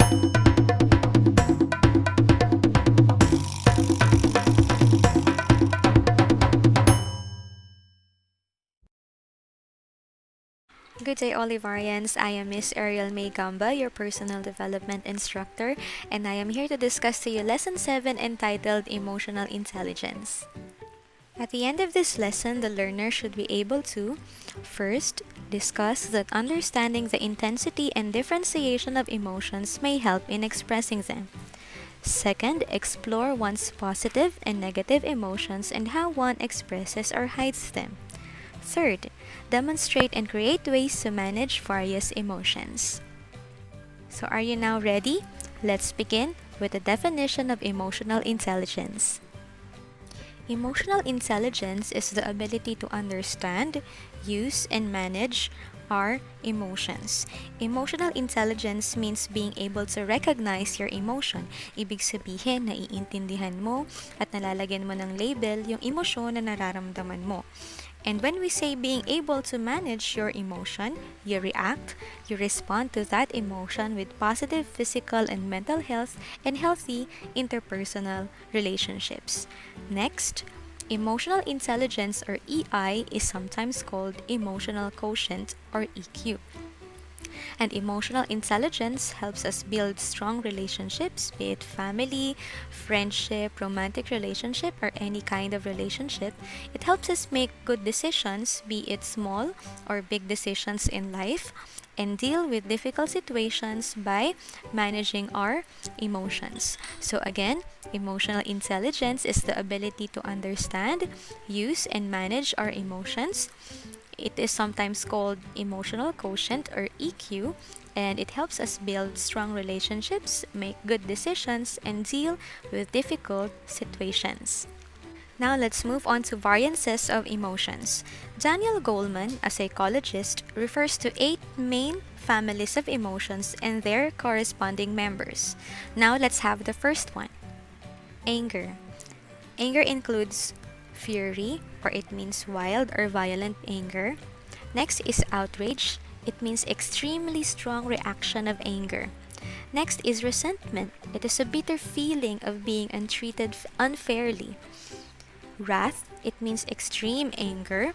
Good day, Olivarians. I am Miss Ariel May Gamba, your personal development instructor, and I am here to discuss to you Lesson 7 entitled Emotional Intelligence. At the end of this lesson, the learner should be able to first, discuss that understanding the intensity and differentiation of emotions may help in expressing them. Second, explore one's positive and negative emotions and how one expresses or hides them. Third, demonstrate and create ways to manage various emotions. So, are you now ready? Let's begin with the definition of emotional intelligence. Emotional intelligence is the ability to understand, use, and manage our emotions. Emotional intelligence means being able to recognize your emotion. Ibig sabihin, naiintindihan mo at nalalagyan mo ng label yung emosyon na nararamdaman mo. And when we say being able to manage your emotion, you react, you respond to that emotion with positive physical and mental health and healthy interpersonal relationships. Next, emotional intelligence or EI is sometimes called emotional quotient or EQ. And emotional intelligence helps us build strong relationships, be it family, friendship, romantic relationship, or any kind of relationship. It helps us make good decisions, be it small or big decisions in life, and deal with difficult situations by managing our emotions. So again, emotional intelligence is the ability to understand, use, and manage our emotions. It is sometimes called emotional quotient or EQ, and it helps us build strong relationships, make good decisions, and deal with difficult situations. Now let's move on to variances of emotions. Daniel Goleman, a psychologist, refers to 8 main families of emotions and their corresponding members. Now let's have the first one. Anger. Anger includes fury, or it means wild or violent anger. Next is outrage. It means extremely strong reaction of anger. Next is resentment. It is a bitter feeling of being untreated unfairly. Wrath. It means extreme anger.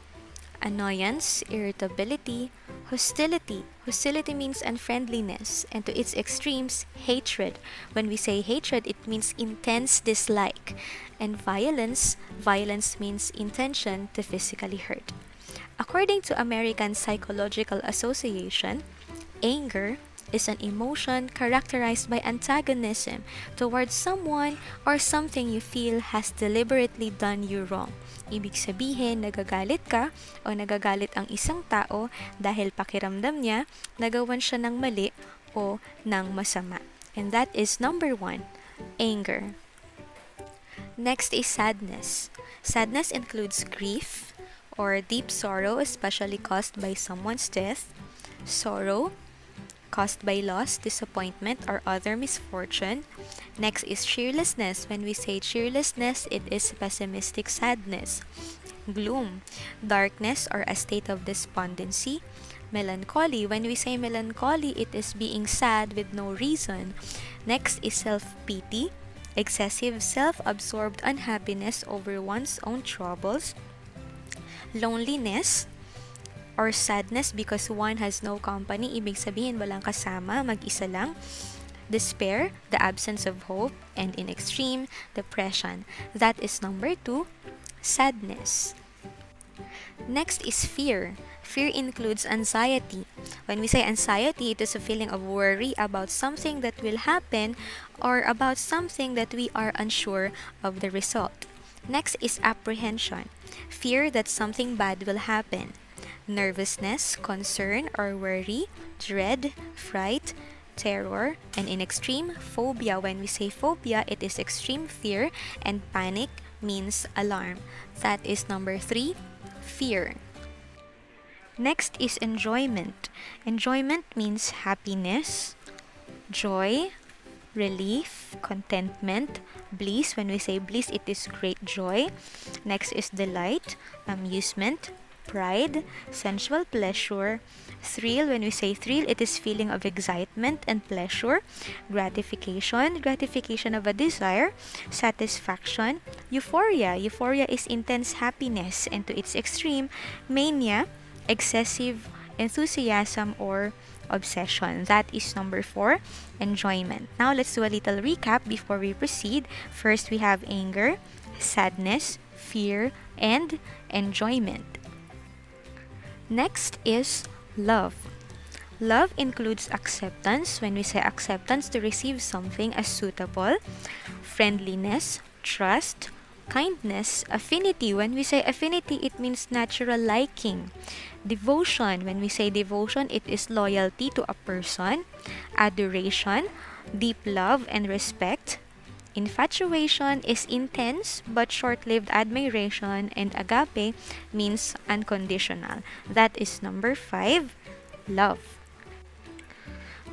Annoyance, irritability, hostility. Hostility means unfriendliness, and to its extremes, hatred. When we say hatred, it means intense dislike. And violence, violence means intention to physically hurt. According to American Psychological Association, anger is an emotion characterized by antagonism towards someone or something you feel has deliberately done you wrong. Ibig sabihin, nagagalit ka o nagagalit ang isang tao dahil pakiramdam niya nagawan siya ng mali o ng masama. And that is number 1, anger. Next is sadness. Sadness includes grief or deep sorrow, especially caused by someone's death, sorrow caused by loss, disappointment, or other misfortune. Next is cheerlessness. When we say cheerlessness, it is pessimistic sadness. Gloom, darkness, or a state of despondency. Melancholy. When we say melancholy, it is being sad with no reason. Next is self-pity, excessive self-absorbed unhappiness over one's own troubles. Loneliness, or sadness because one has no company, ibig sabihin walang kasama, mag-isa lang. Despair, the absence of hope, and in extreme, depression. That is number 2, sadness. Next is fear. Fear includes anxiety. When we say anxiety, it is a feeling of worry about something that will happen or about something that we are unsure of the result. Next is apprehension. Fear that something bad will happen. Nervousness, concern or worry, dread, fright, terror, and in extreme, phobia. When we say phobia, it is extreme fear, and panic means alarm. That is number 3, fear. Next is enjoyment. Enjoyment means happiness, joy, relief, contentment, bliss. When we say bliss, it is great joy. Next is delight, amusement, pride, sensual pleasure. Thrill, when we say thrill, it is feeling of excitement and pleasure. Gratification, gratification of a desire. Satisfaction. Euphoria, euphoria is intense happiness, and to its extreme, mania, excessive enthusiasm or obsession. That is number 4, enjoyment. Now let's do a little recap before we proceed. First, we have anger, sadness, fear, and enjoyment. Next is love. Love includes acceptance. When we say acceptance, to receive something as suitable. Friendliness, trust, kindness, affinity. When we say affinity, it means natural liking. Devotion. When we say devotion, it is loyalty to a person. Adoration, deep love and respect. Infatuation is intense but short-lived admiration, and agape means unconditional. That is number 5, love.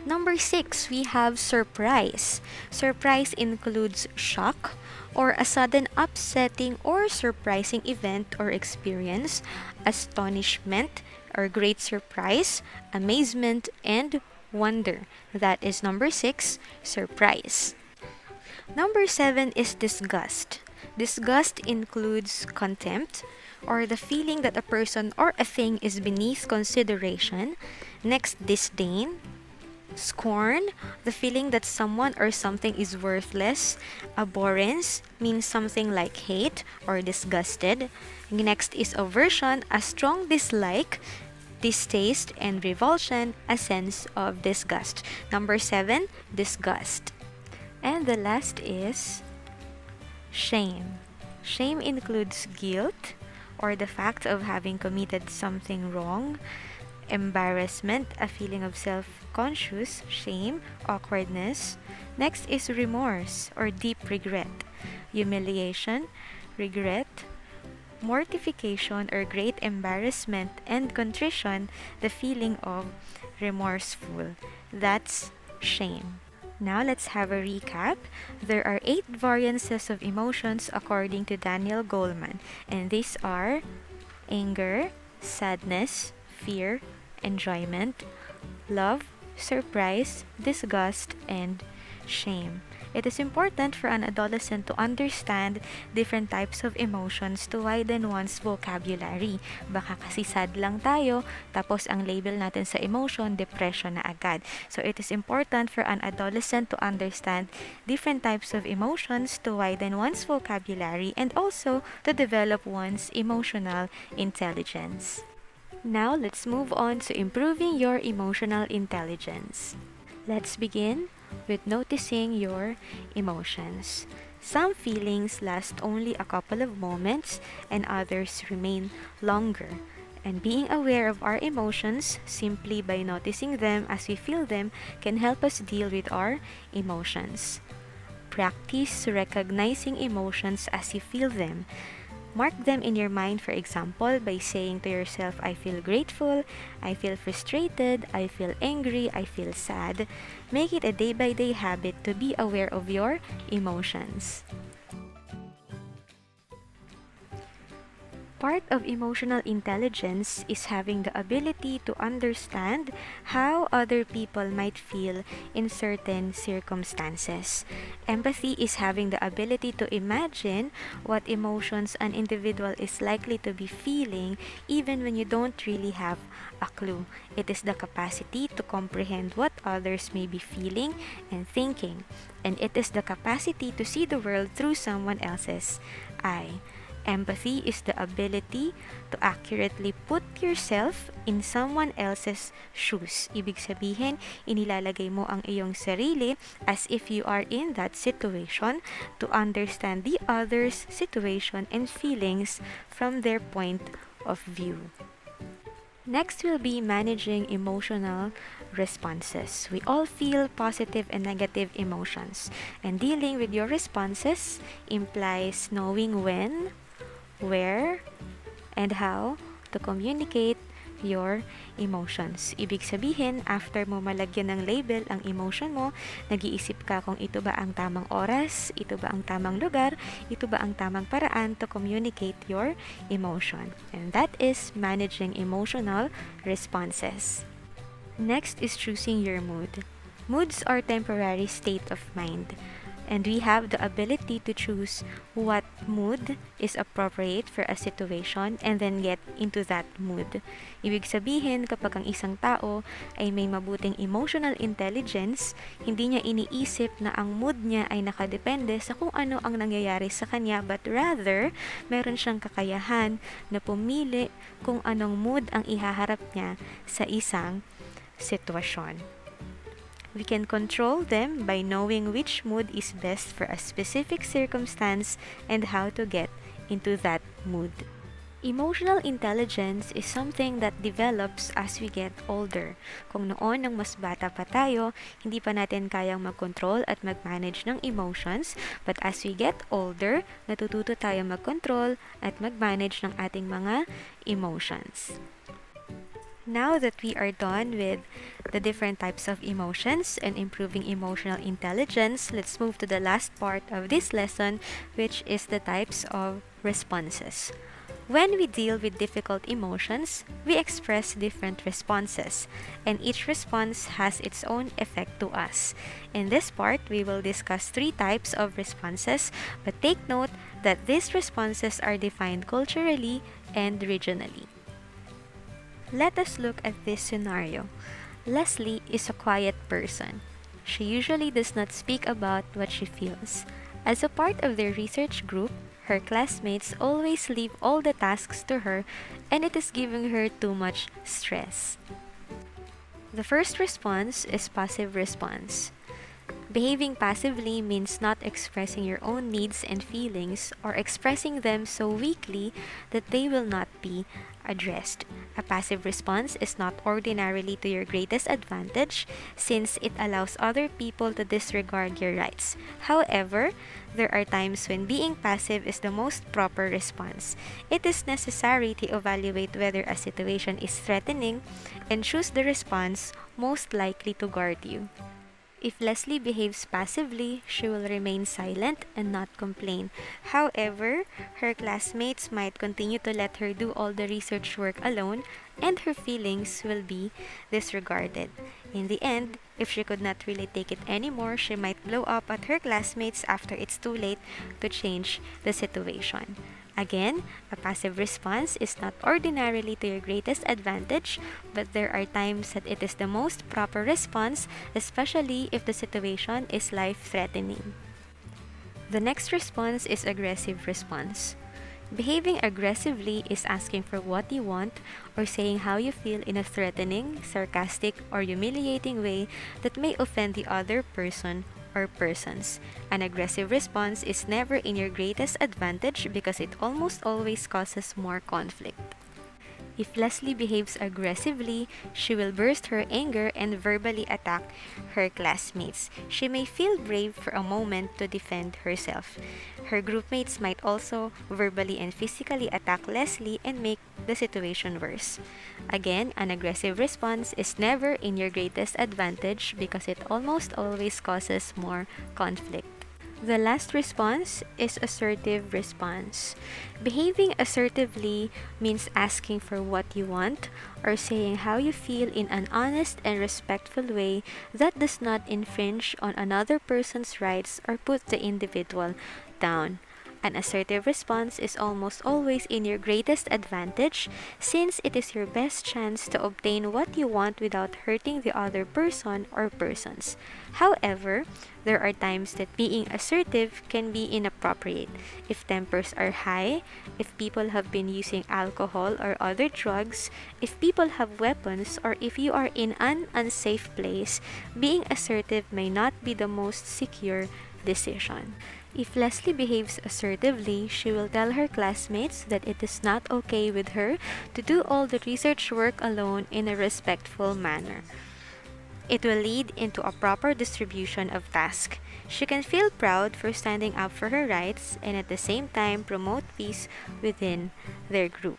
Number 6, we have surprise. Surprise includes shock or a sudden upsetting or surprising event or experience, astonishment or great surprise, amazement, and wonder. That is number 6, surprise. Number 7 is disgust. Disgust includes contempt or the feeling that a person or a thing is beneath consideration. Next, disdain. Scorn, the feeling that someone or something is worthless. Abhorrence means something like hate or disgusted. Next is aversion, a strong dislike. Distaste and revulsion, a sense of disgust. Number 7, disgust. And the last is shame. Shame includes guilt or the fact of having committed something wrong. Embarrassment, a feeling of self-conscious, shame, awkwardness. Next is remorse or deep regret. Humiliation, regret, mortification or great embarrassment, and contrition, the feeling of remorseful. That's shame. Now let's have a recap. There are 8 variances of emotions according to Daniel Goleman, and these are anger, sadness, fear, enjoyment, love, surprise, disgust, and shame. It is important for an adolescent to understand different types of emotions to widen one's vocabulary. Baka kasi sad lang tayo, tapos ang label natin sa emotion, depression na agad. So it is important for an adolescent to understand different types of emotions to widen one's vocabulary and also to develop one's emotional intelligence. Now, let's move on to improving your emotional intelligence. Let's begin with noticing your emotions. Some feelings last only a couple of moments and others remain longer. And being aware of our emotions simply by noticing them as we feel them can help us deal with our emotions. Practice recognizing emotions as you feel them. Mark them in your mind, for example, by saying to yourself, I feel grateful, I feel frustrated, I feel angry, I feel sad. Make it a day-by-day habit to be aware of your emotions. Part of emotional intelligence is having the ability to understand how other people might feel in certain circumstances. Empathy is having the ability to imagine what emotions an individual is likely to be feeling even when you don't really have a clue. It is the capacity to comprehend what others may be feeling and thinking, and it is the capacity to see the world through someone else's eye. Empathy is the ability to accurately put yourself in someone else's shoes. Ibig sabihin, inilalagay mo ang iyong sarili as if you are in that situation to understand the other's situation and feelings from their point of view. Next will be managing emotional responses. We all feel positive and negative emotions, and dealing with your responses implies knowing when, where, and how to communicate your emotions. Ibig sabihin, after mo malagyan ng label ang emotion mo, nag-iisip ka kung ito ba ang tamang oras, ito ba ang tamang lugar, ito ba ang tamang paraan to communicate your emotion. And that is managing emotional responses. Next is choosing your mood. Moods are temporary state of mind, and we have the ability to choose what mood is appropriate for a situation and then get into that mood. Ibig sabihin, kapag ang isang tao ay may mabuting emotional intelligence, hindi niya iniisip na ang mood niya ay nakadepende sa kung ano ang nangyayari sa kanya, but rather, meron siyang kakayahan na pumili kung anong mood ang ihaharap niya sa isang sitwasyon. We can control them by knowing which mood is best for a specific circumstance and how to get into that mood. Emotional intelligence is something that develops as we get older. Kung noon nang mas bata pa tayo, hindi pa natin kayang mag-control at mag-manage ng emotions, but as we get older, natututo tayo mag-control at mag-manage ng ating mga emotions. Now that we are done with the different types of emotions and improving emotional intelligence, let's move to the last part of this lesson, which is the types of responses. When we deal with difficult emotions, we express different responses, and each response has its own effect to us. In this part, we will discuss 3 types of responses, but take note that these responses are defined culturally and regionally. Let us look at this scenario. Leslie is a quiet person. She usually does not speak about what she feels. As a part of their research group, her classmates always leave all the tasks to her, and it is giving her too much stress. The first response is passive response. Behaving passively means not expressing your own needs and feelings or expressing them so weakly that they will not be addressed. A passive response is not ordinarily to your greatest advantage since it allows other people to disregard your rights. However, there are times when being passive is the most proper response. It is necessary to evaluate whether a situation is threatening and choose the response most likely to guard you. If Leslie behaves passively, she will remain silent and not complain. However, her classmates might continue to let her do all the research work alone, and her feelings will be disregarded. In the end, if she could not really take it anymore, she might blow up at her classmates after it's too late to change the situation. Again, a passive response is not ordinarily to your greatest advantage, but there are times that it is the most proper response, especially if the situation is life-threatening. The next response is aggressive response. Behaving aggressively is asking for what you want or saying how you feel in a threatening, sarcastic, or humiliating way that may offend the other person or persons. An aggressive response is never in your greatest advantage because it almost always causes more conflict. If Leslie behaves aggressively, she will burst her anger and verbally attack her classmates. She may feel brave for a moment to defend herself. Her groupmates might also verbally and physically attack Leslie and make the situation worse. Again, an aggressive response is never in your greatest advantage because it almost always causes more conflict. The last response is assertive response. Behaving assertively means asking for what you want or saying how you feel in an honest and respectful way that does not infringe on another person's rights or put the individual down. An assertive response is almost always in your greatest advantage since it is your best chance to obtain what you want without hurting the other person or persons. However, there are times that being assertive can be inappropriate. If tempers are high, if people have been using alcohol or other drugs, if people have weapons, or if you are in an unsafe place, being assertive may not be the most secure decision. If Leslie behaves assertively, she will tell her classmates that it is not okay with her to do all the research work alone in a respectful manner. It will lead into a proper distribution of tasks. She can feel proud for standing up for her rights and at the same time promote peace within their group.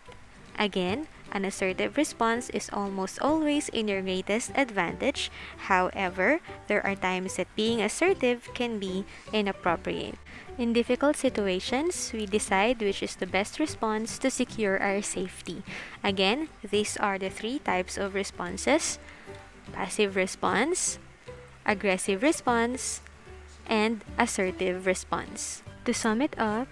Again, An assertive response is almost always in your greatest advantage. However, there are times that being assertive can be inappropriate. In difficult situations, we decide which is the best response to secure our safety. Again, these are the three types of responses: passive response, aggressive response, and assertive response. To sum it up,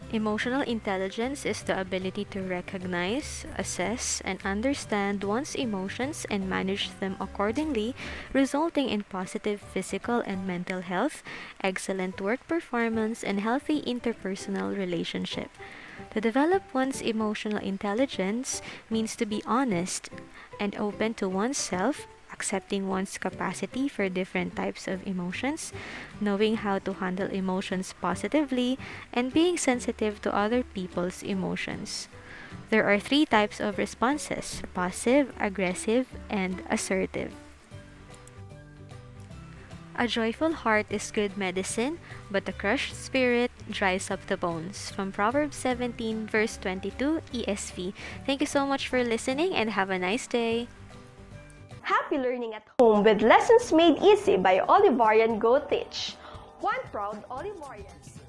emotional intelligence is the ability to recognize, assess, and understand one's emotions and manage them accordingly, resulting in positive physical and mental health, excellent work performance, and healthy interpersonal relationship. To develop one's emotional intelligence means to be honest and open to oneself, accepting one's capacity for different types of emotions, knowing how to handle emotions positively, and being sensitive to other people's emotions. There are three types of responses: passive, aggressive, and assertive. A joyful heart is good medicine, but a crushed spirit dries up the bones. From Proverbs 17, verse 22, ESV. Thank you so much for listening and have a nice day. Happy learning at home with lessons made easy by Olivarian GoTeach. One proud Olivarians.